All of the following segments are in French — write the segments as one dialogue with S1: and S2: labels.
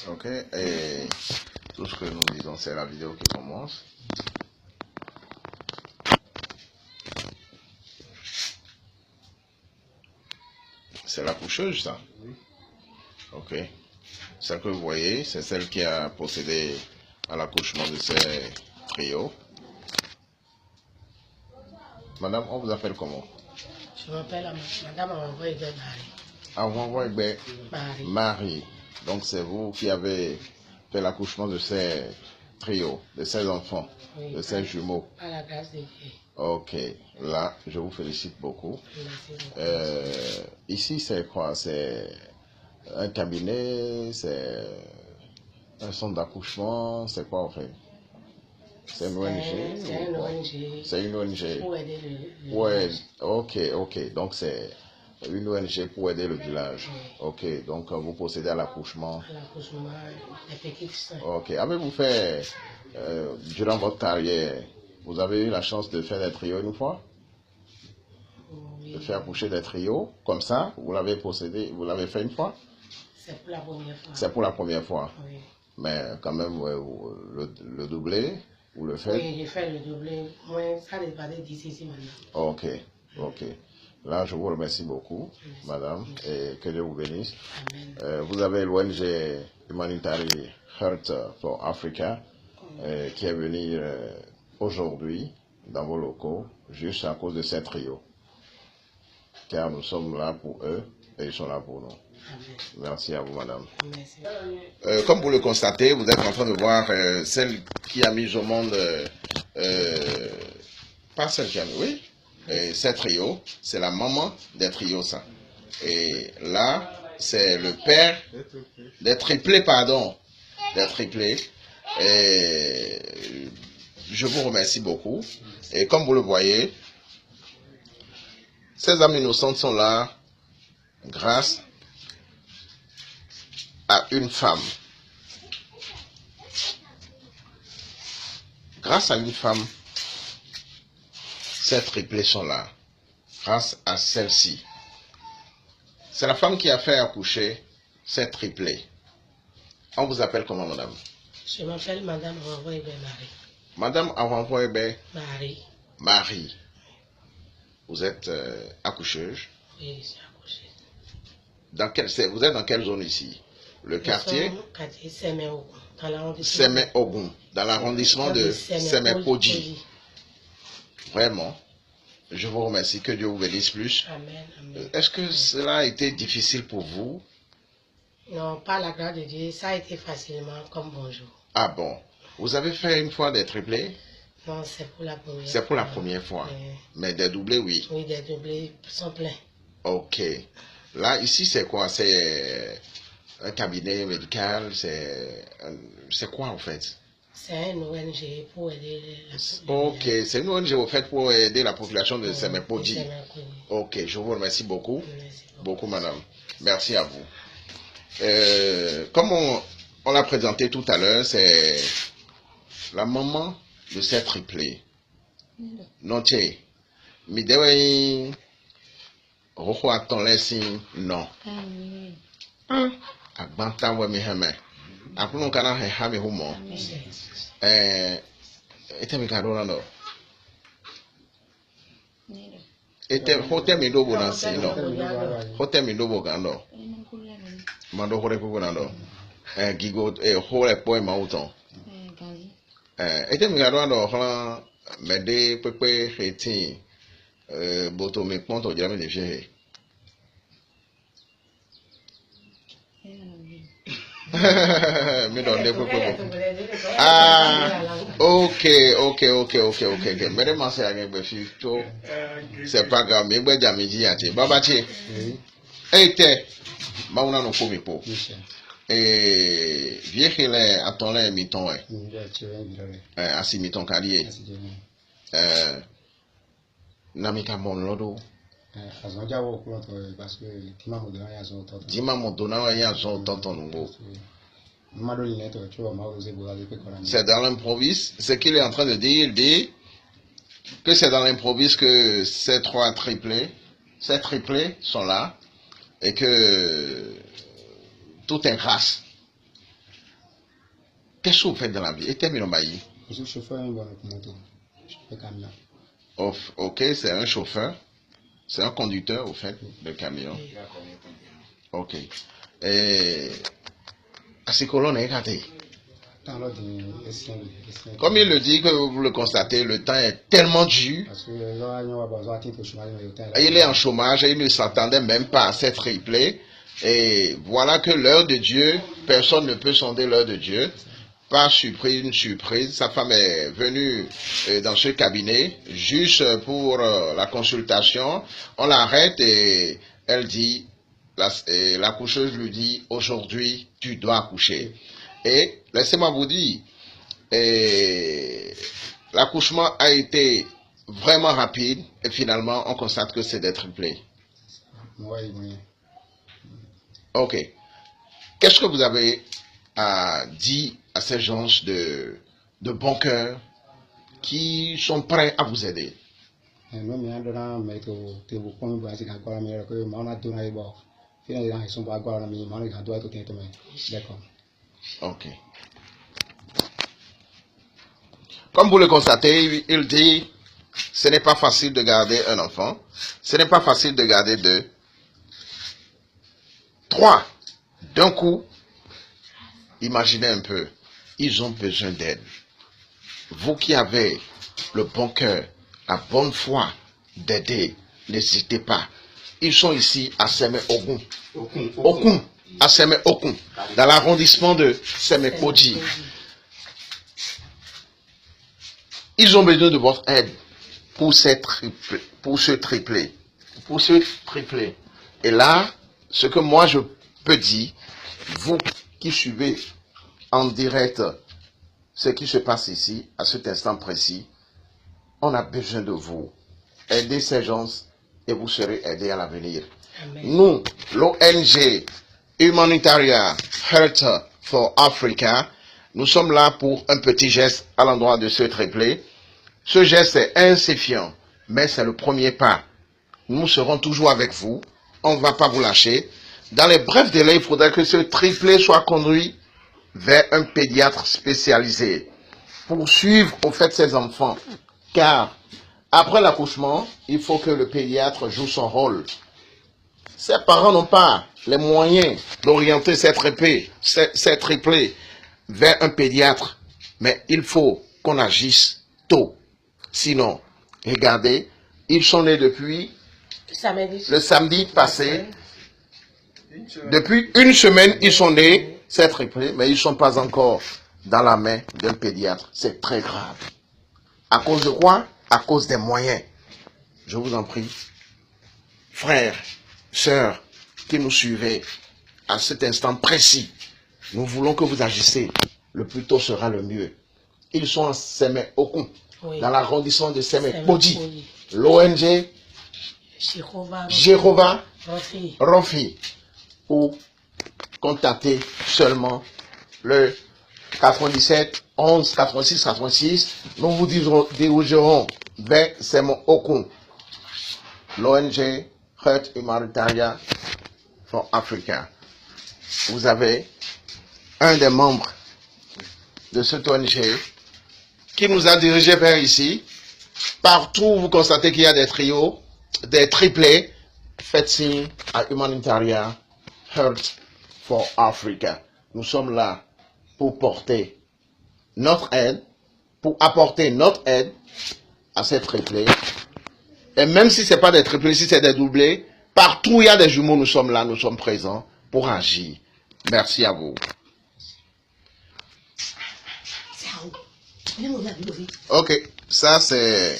S1: Ok, et tout ce que nous disons, c'est la vidéo qui commence. C'est la coucheuse, ça? Oui. Ok. Celle que vous voyez, c'est celle qui a procédé à l'accouchement de ces trios. Madame, on vous appelle comment?
S2: Je m'appelle Madame Awanvoyebe Marie.
S1: Awanvoyebe Marie. Donc c'est vous qui avez fait l'accouchement de ces trios, de ces enfants, oui, de ces jumeaux.
S2: À la grâce de Dieu.
S1: Ok, là, je vous félicite beaucoup. Ici, c'est quoi? C'est un cabinet, c'est un centre d'accouchement, c'est quoi en fait? C'est une ONG?
S2: C'est une ONG.
S1: C'est une ONG.
S2: Pour aider le
S1: village. Ok. Donc c'est une ONG pour aider le village.
S2: Oui.
S1: Ok, donc vous procédez à l'accouchement.
S2: À l'accouchement des petites seins.
S1: Ok, avez-vous fait, durant votre carrière, vous avez eu la chance de faire des trios une fois? Oui. De faire accoucher des trios, comme ça? Vous l'avez procédé, vous l'avez fait une fois?
S2: C'est pour la première fois.
S1: C'est pour la première fois.
S2: Oui.
S1: Mais quand même, le doublé, vous le faites?
S2: Oui, j'ai fait le doublé. Moi, ça dépendait d'ici maintenant.
S1: Ok. Là, je vous remercie beaucoup, merci, madame, et que Dieu vous bénisse.
S2: Amen.
S1: Vous avez l'ONG Humanitarian Heart for Africa qui est venue aujourd'hui dans vos locaux, juste à cause de ces trios. Car nous sommes là pour eux et ils sont là pour nous. Amen. Merci à vous, madame. Merci. Comme vous le constatez, vous êtes en train de voir celle qui a mis au monde, pas celle qui a mis, oui. Ces trios, c'est la maman des trios, ça. Et là, c'est le père des triplés, des triplés. Et je vous remercie beaucoup. Et comme vous le voyez, ces âmes innocentes sont là grâce à une femme. Grâce à une femme, ces triplés sont là, grâce à celle-ci. C'est la femme qui a fait accoucher ces triplés. On vous appelle comment, madame?
S2: Je m'appelle Madame Awanvoyebe Marie.
S1: Madame Awanvoyebe
S2: Marie.
S1: Vous êtes accoucheuse?
S2: Oui, je suis accoucheuse.
S1: Vous êtes dans quelle zone ici? Le quartier?
S2: Quartier Sémé-Ogun, dans l'arrondissement.
S1: Sémé-Ogun, dans l'arrondissement de Sémé-Podji. Vraiment, je vous remercie, que Dieu vous bénisse plus.
S2: Amen.
S1: Est-ce que cela a été difficile pour vous?
S2: Non, par la grâce de Dieu, ça a été facilement comme bonjour.
S1: Ah bon? Vous avez fait une fois des triplés?
S2: Non, c'est pour la première fois.
S1: C'est pour la première fois. Mais des doublés, oui.
S2: Oui, des doublés sont pleins.
S1: Ok. Là, ici, c'est quoi? C'est un cabinet médical? C'est quoi en fait?
S2: C'est une ONG pour aider la
S1: Ok, c'est une ONG au fait pour aider la population de Sémé-Podji. Ok, je vous remercie beaucoup.
S2: Merci
S1: beaucoup, madame. Merci à vous. Comme on l'a présenté tout à l'heure, c'est la maman de ces triplés. Non, tché. Mi dewe roko aton lesin non. Agbanta we mi heme. Apunu kana he ha mi humo. Ete mi kado no. Ete hotel mi dobo na si no. Hotel mi dobo gando. Mando hore pugo nando. Gigo hore poi mauton. Ete mi kado no hola mede pepe hetin boto mi ponto jami de vie. Mi don de pepe. Ok. Mere ma se agin gbe fi to. C'est pas grave, mi gbe jami ji ati. Baba chi. Ete ma una no ko mi po. Vieille le atole mi ton asi mi ton kaliye. Namika mon lodo. Dima Modona ya zon tonton. C'est dans l'improviste. Ce qu'il est en train de dire, il dit que c'est dans l'improviste que ces triplés sont là et que tout est grâce. Qu'est-ce que vous faites dans la vie? Et terminons.
S3: Je suis chauffeur de moto. De camion.
S1: Ok, c'est un chauffeur. C'est un conducteur, au fait, de camion. Ok. Et à ce que l'on est gâté. Comme il le dit, que vous le constatez, le temps est tellement dur. Il est en chômage et il ne s'attendait même pas à cette triplée. Et voilà que l'heure de Dieu, personne ne peut sonder l'heure de Dieu. Par surprise, une surprise, sa femme est venue dans ce cabinet juste pour la consultation. On l'arrête et elle dit, la coucheuse lui dit, aujourd'hui tu dois accoucher. Et laissez-moi vous dire, l'accouchement a été vraiment rapide et finalement on constate que c'est des triplés.
S3: Oui.
S1: Ok. Qu'est-ce que vous avez dit à ces gens de bon cœur qui sont prêts à vous aider? Ok. Comme vous le constatez, il dit, ce n'est pas facile de garder un enfant. Ce n'est pas facile de garder deux. 3. D'un coup, imaginez un peu, ils ont besoin d'aide. Vous qui avez le bon cœur, la bonne foi d'aider, n'hésitez pas. Ils sont ici à Seme-Ogun. Okun, à Seme-Okun, dans l'arrondissement de Seme-Kodi. Ils ont besoin de votre aide pour ce triplé. Et là, ce que moi je peux dire, vous qui suivez en direct ce qui se passe ici, à cet instant précis, on a besoin de vous. Aidez ces gens et vous serez aidés à l'avenir. Nous, l'ONG Humanitarian Health for Africa, nous sommes là pour un petit geste à l'endroit de ce triplé. Ce geste est insignifiant, mais c'est le premier pas. Nous serons toujours avec vous. On ne va pas vous lâcher. Dans les brefs délais, il faudrait que ce triplé soit conduit vers un pédiatre spécialisé pour suivre au fait ces enfants. Car après l'accouchement, il faut que le pédiatre joue son rôle. Ces parents n'ont pas les moyens d'orienter ces triplés vers un pédiatre. Mais il faut qu'on agisse tôt. Sinon, regardez, ils sont nés depuis le samedi passé. Depuis une semaine, ils sont nés, ces triplés, mais ils ne sont pas encore dans la main d'un pédiatre. C'est très grave. À cause de quoi? À cause des moyens. Je vous en prie, frères, sœurs, qui nous suivez à cet instant précis, nous voulons que vous agissez. Le plus tôt sera le mieux. Ils sont à Seme-Okun, dans l'arrondissement de Seme-Kodi. L'ONG Jéhovah Rofi. Ou contacter seulement le 97 11 86 86. Nous vous dirigerons vers Seme-Okun, l'ONG Health Humanitarian for Africa. Vous avez un des membres de cette ONG qui nous a dirigés vers ici. Partout, vous constatez qu'il y a des trios, des triplés. Faites signe à Humanitarian Health for Africa. Nous sommes là pour porter notre aide, pour apporter notre aide à ces triplés. Et même si ce n'est pas des triplés, si c'est des doublés, partout où il y a des jumeaux, nous sommes là, nous sommes présents pour agir. Merci à vous. Ok, ça c'est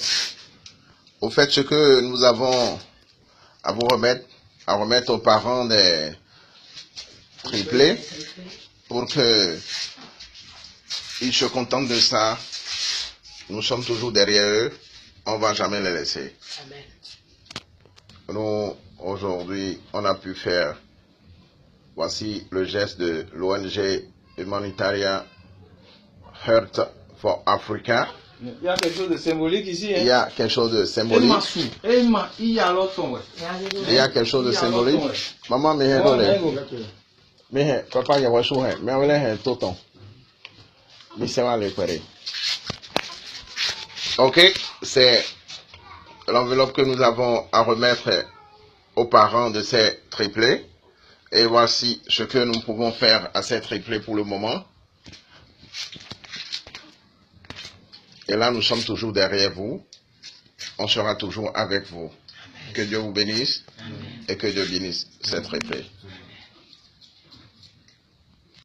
S1: au fait ce que nous avons à vous remettre aux parents des triplés pour que ils se contentent de ça. Nous sommes toujours derrière eux, on ne va jamais les laisser.
S2: Amen.
S1: Nous, aujourd'hui, on a pu faire, voici le geste de l'ONG Humanitarian Health for Africa.
S4: Il y a quelque chose de symbolique ici. Hein?
S1: Il y a quelque chose de symbolique.
S4: Il y a l'autre.
S1: Il y a quelque chose de symbolique. Maman, mais papa, il y a quelque chose. Mais on va tout le temps. Mais c'est mal les. Ok, c'est l'enveloppe que nous avons à remettre aux parents de ces triplés. Et voici ce que nous pouvons faire à ces triplés pour le moment. Et là, nous sommes toujours derrière vous. On sera toujours avec vous. Que Dieu vous bénisse et que Dieu bénisse ces triplés.